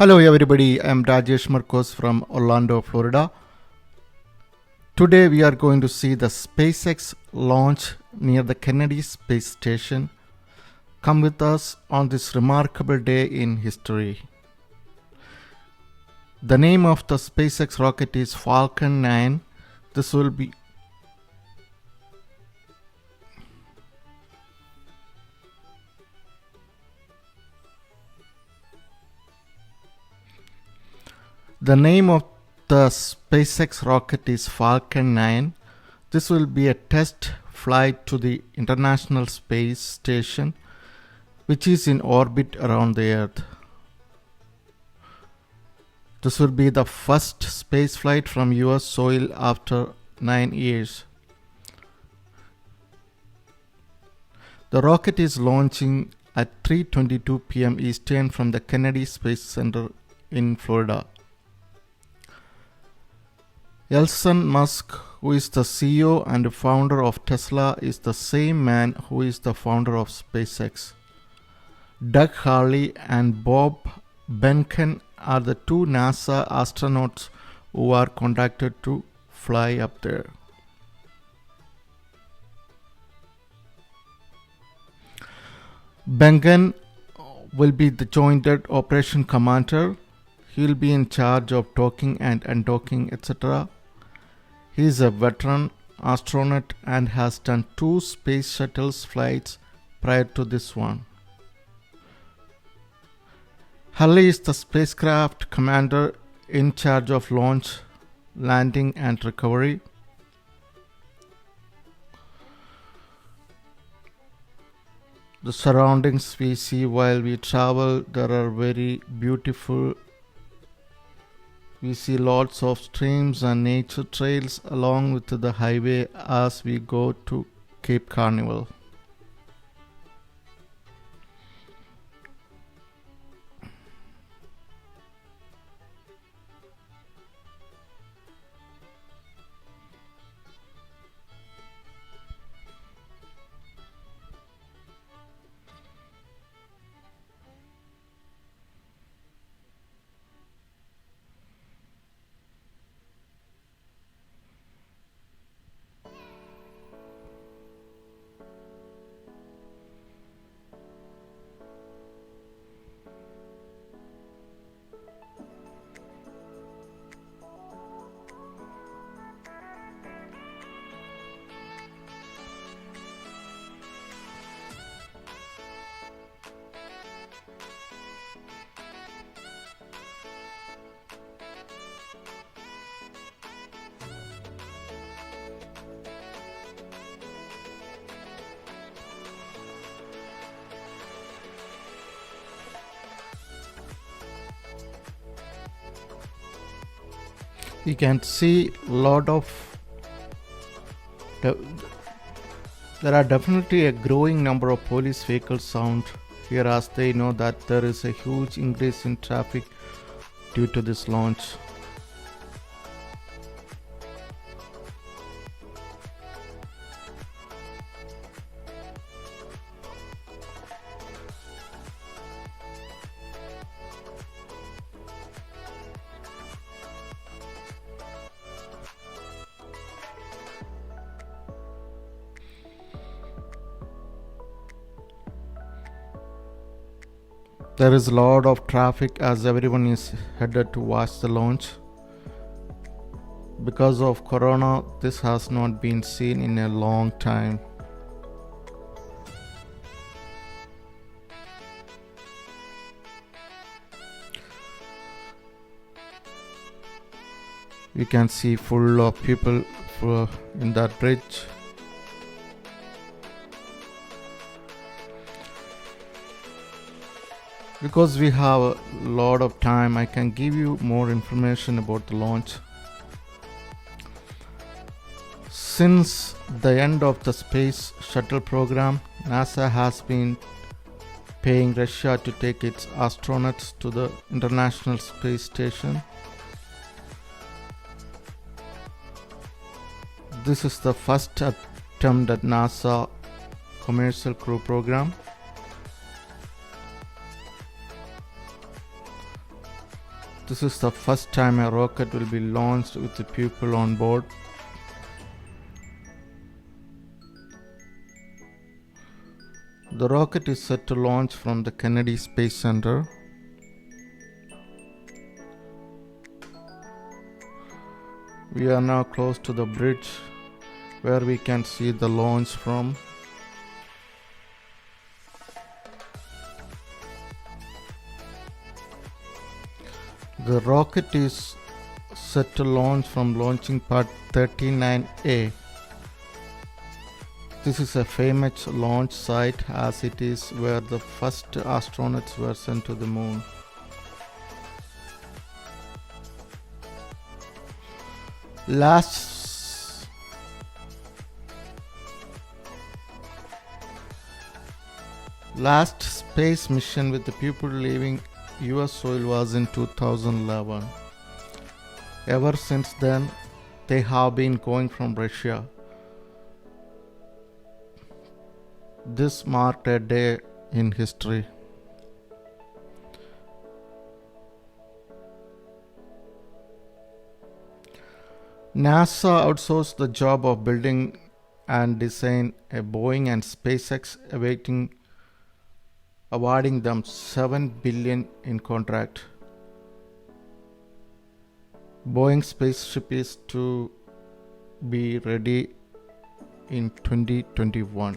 Hello everybody, I am Rajesh Markose from Orlando, Florida. Today we are going to see the Spacex launch near the Kennedy Space Station. Come with us on this remarkable day in history. The name of the SpaceX rocket is Falcon 9. This will be The name of the SpaceX rocket is Falcon 9. This will be a test flight to the International Space Station, which is in orbit around the Earth. This will be the first space flight from US soil after 9 years. The rocket is launching at 3:22 p.m. Eastern from the Kennedy Space Center in Florida. Elon Musk, who is the CEO and founder of Tesla, is the same man who is the founder of SpaceX. Hurley and Bob Benhken are the two NASA astronauts who are contracted to fly up there. Benkhen will be the Joint Operation Commander. He will be in charge of docking and undocking, etc. He is a veteran astronaut and has done 2 space shuttle flights prior to this one. Hurley is the spacecraft commander in charge of launch, landing and recovery. The surroundings we see while we travel, there are very beautiful. We see lots of streams and nature trails along with the highway as we go to Cape Carnival. You can see there are definitely a growing number of police vehicles found here as they know that there is a huge increase in traffic due to this launch. There is a lot of traffic as everyone is headed to watch the launch. Because of Corona, this has not been seen in a long time. You can see full of people in that bridge. Because we have a lot of time, I can give you more information about the launch. Since the end of the space shuttle program, NASA has been paying Russia to take its astronauts to the International Space Station. This is the first attempt at NASA commercial crew program. This is the first time a rocket will be launched with the people on board. The rocket is set to launch from the Kennedy Space Center. We are now close to the bridge where we can see the launch from. The rocket is set to launch from launching pad 39A. This is a famous launch site as it is where the first astronauts were sent to the moon. Last space mission with the people leaving US soil was in 2011. Ever since then, they have been going from Russia. This marked a day in history. NASA outsourced the job of building and design a Boeing and Spacex, awarding them $7 billion in contract. Boeing spaceship is to be ready in 2021.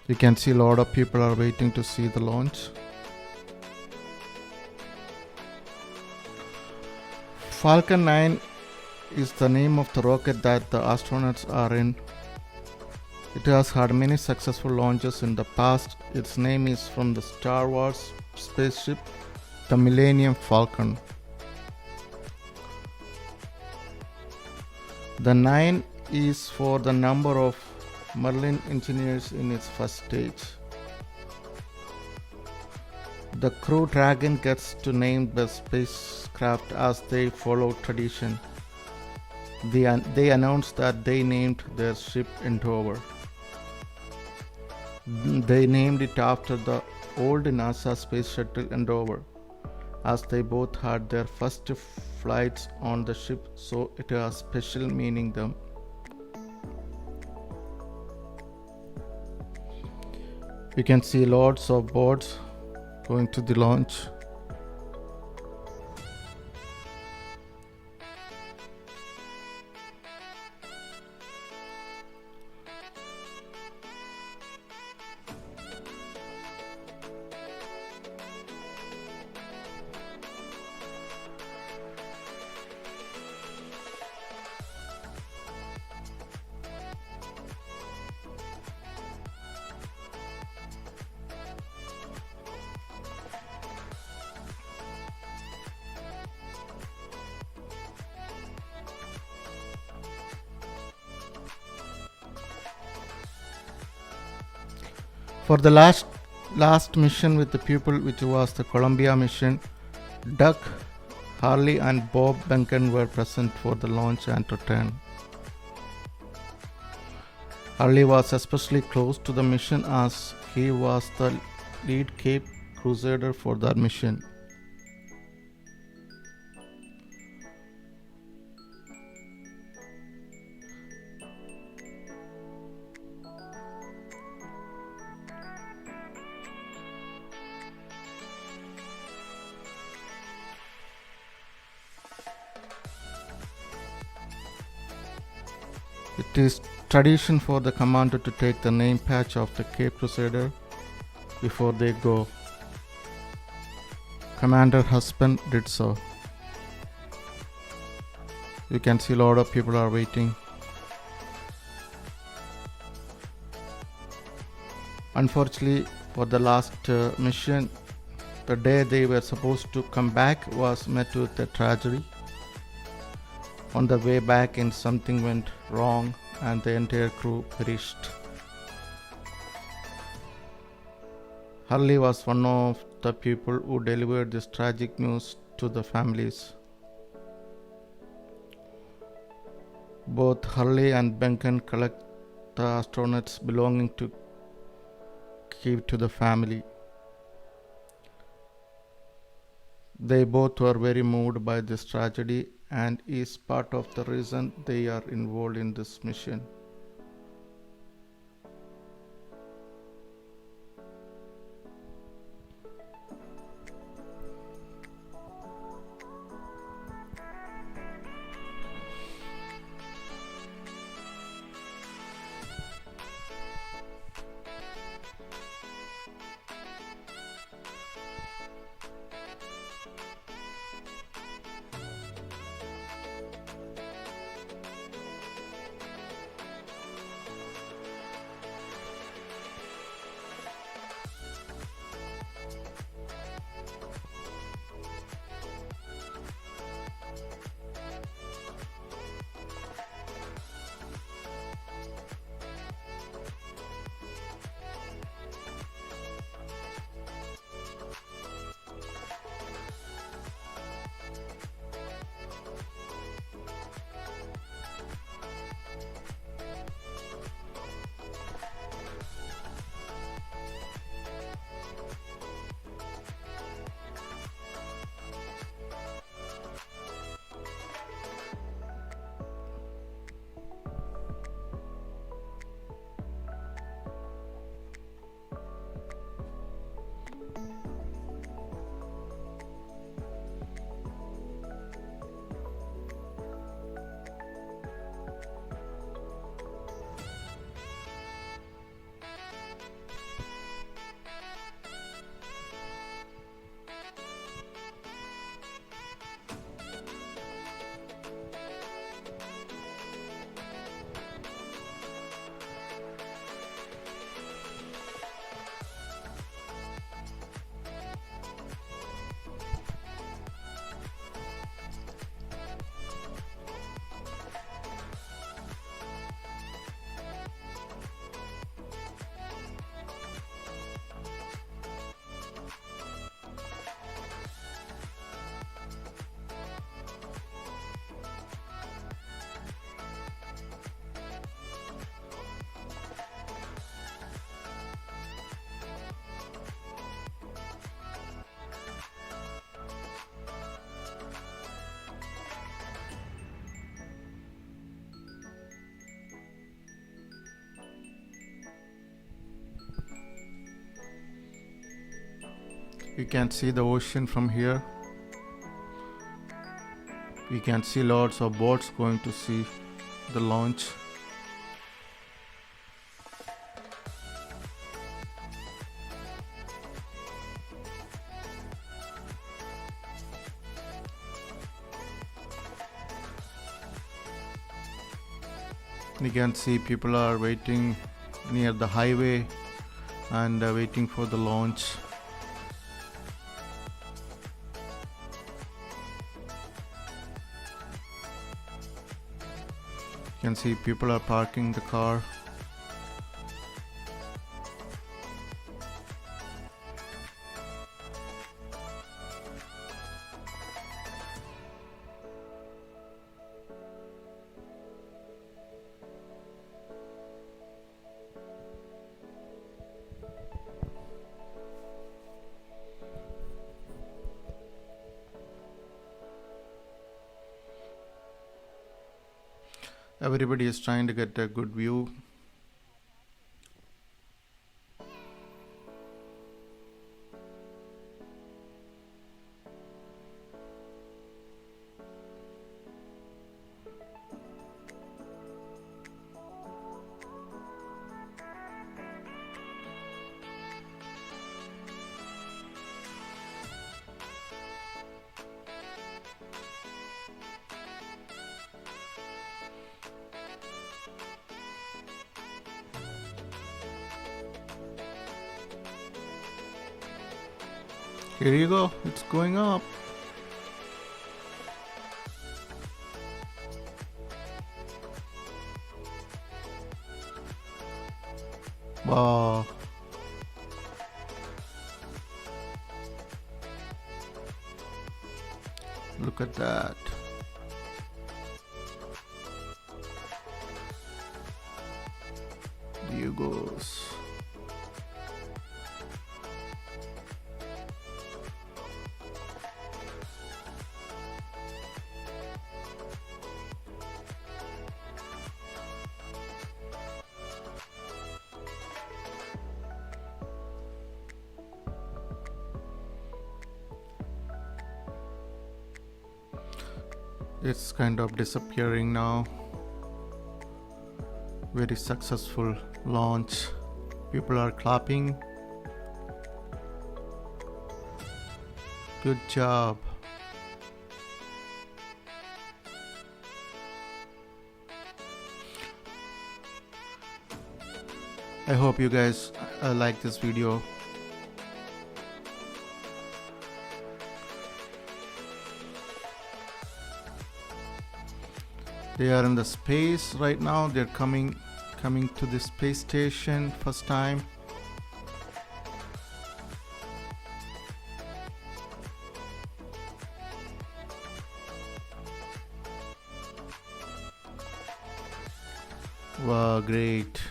You can see a lot of people are waiting to see the launch. Falcon 9 is the name of the rocket that the astronauts are in. It has had many successful launches in the past. Its name is from the Star Wars spaceship, the Millennium Falcon. The 9 is for the number of Merlin engineers in its first stage. The Crew Dragon gets to name the spacecraft as they follow tradition. They announced that they named their ship Endeavour. They named it after the old NASA space shuttle Endeavour, as they both had their first flights on the ship, so it has special meaning them. You can see lots of boats going to the launch. For the last mission with the people, which was the Columbia mission, Doug, Hurley and Bob Benhken were present for the launch and return. Hurley was especially close to the mission as he was the lead Cape Crusader for that mission. It is tradition for the commander to take the name patch of the Cape Crusader before they go. Commander husband did so. You can see a lot of people are waiting. Unfortunately, for the last mission, the day they were supposed to come back was met with a tragedy. On the way back, something went wrong and the entire crew perished. Hurley was one of the people who delivered this tragic news to the families. Both Hurley and Benkhen collect the astronauts belonging to give to the family. They both were very moved by this tragedy and is part of the reason they are involved in this mission. You can see the ocean from here. We can see lots of boats going to see the launch. You can see people are waiting near the highway and waiting for the launch. You can see people are parking the car. Everybody is trying to get a good view. Here you go, it's going up. Wow. Look at that. There you goes. It's kind of disappearing now. Very successful launch. People are clapping. Good job. I hope you guys like this video. They are in the space right now. They're coming to the space station first time. Wow, great.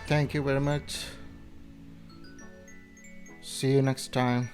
Thank you very much. See you next time.